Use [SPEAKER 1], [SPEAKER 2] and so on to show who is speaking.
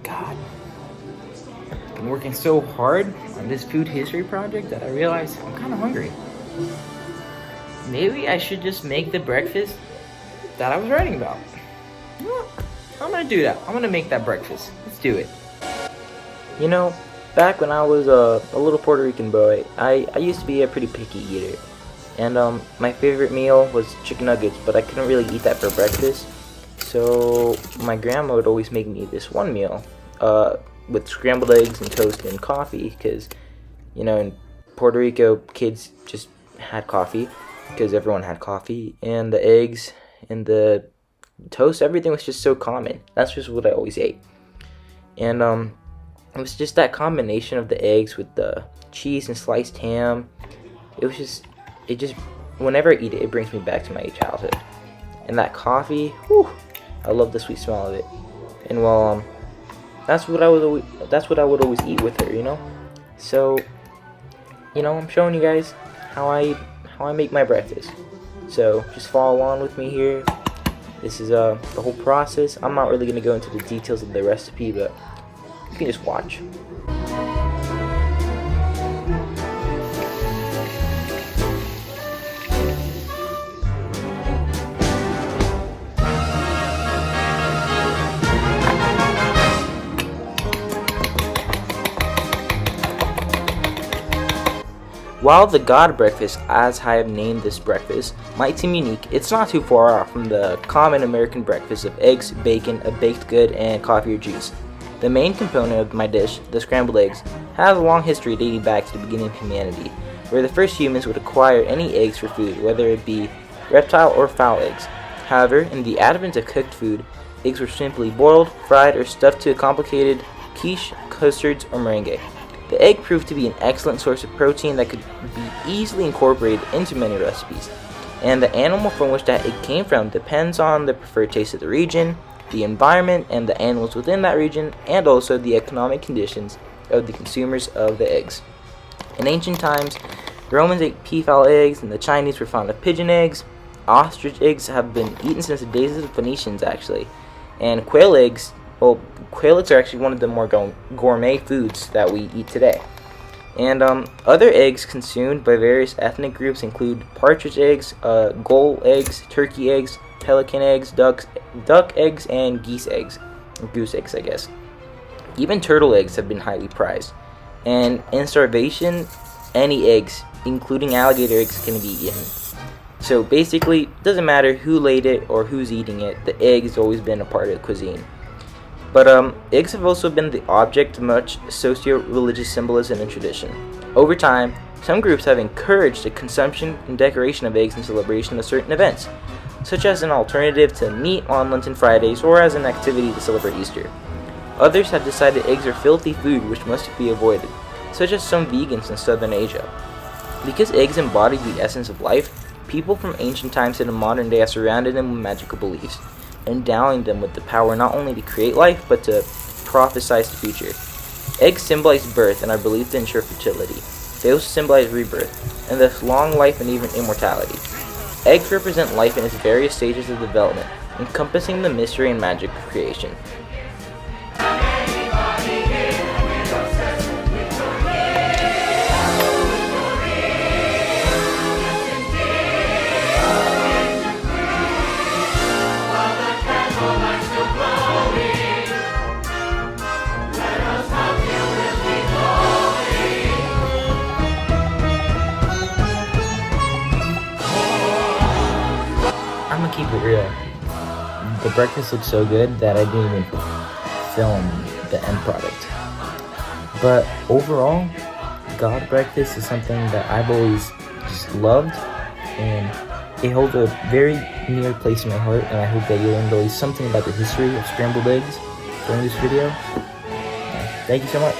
[SPEAKER 1] God, I've been working so hard on this food history project that I realized I'm kind of hungry. Maybe I should just make the breakfast that I was writing about. You know what? I'm gonna do that. I'm gonna make that breakfast. Let's do it. You know, back when I was a little Puerto Rican boy, I used to be a pretty picky eater. And my favorite meal was chicken nuggets, but I couldn't really eat that for breakfast. So my grandma would always make me this one meal with scrambled eggs and toast and coffee, because, you know, in Puerto Rico, kids just had coffee because everyone had coffee, and the eggs and the toast, everything was just so common. That's just what I always ate. And it was just that combination of the eggs with the cheese and sliced ham. It just, whenever I eat it, it brings me back to my childhood. And that coffee, whew, I love the sweet smell of it. And well, that's what I would always eat with her, you know. So, you know, I'm showing you guys how I make my breakfast. So just follow along with me here. This is the whole process. I'm not really gonna go into the details of the recipe, but you can just watch. While the God breakfast, as I have named this breakfast, might seem unique, it's not too far off from the common American breakfast of eggs, bacon, a baked good, and coffee or juice. The main component of my dish, the scrambled eggs, has a long history dating back to the beginning of humanity, where the first humans would acquire any eggs for food, whether it be reptile or fowl eggs. However, in the advent of cooked food, eggs were simply boiled, fried, or stuffed to a complicated quiche, custards, or meringue. The egg proved to be an excellent source of protein that could be easily incorporated into many recipes, and the animal from which that egg came from depends on the preferred taste of the region, the environment and the animals within that region, and also the economic conditions of the consumers of the eggs. In ancient times, Romans ate peafowl eggs, and the Chinese were fond of pigeon eggs. Ostrich eggs have been eaten since the days of the Phoenicians, actually, and quail eggs are actually one of the more gourmet foods that we eat today. And other eggs consumed by various ethnic groups include partridge eggs, gull eggs, turkey eggs, pelican eggs, duck eggs, and geese eggs. Or goose eggs, I guess. Even turtle eggs have been highly prized. And in starvation, any eggs, including alligator eggs, can be eaten. So basically, it doesn't matter who laid it or who's eating it, the egg has always been a part of the cuisine. But eggs have also been the object of much socio-religious symbolism and tradition. Over time, some groups have encouraged the consumption and decoration of eggs in celebration of certain events, such as an alternative to meat on Lenten Fridays or as an activity to celebrate Easter. Others have decided eggs are filthy food which must be avoided, such as some vegans in southern Asia. Because eggs embody the essence of life, people from ancient times to the modern day have surrounded them with magical beliefs, endowing them with the power not only to create life, but to prophesize the future. Eggs symbolize birth and are believed to ensure fertility. They also symbolize rebirth, and thus long life and even immortality. Eggs represent life in its various stages of development, encompassing the mystery and magic of creation. I'm gonna keep it real. The breakfast looked so good that I didn't even film the end product. But overall, God breakfast is something that I've always just loved, and it holds a very near place in my heart, and I hope that you learned at least something about the history of scrambled eggs during this video. Thank you so much.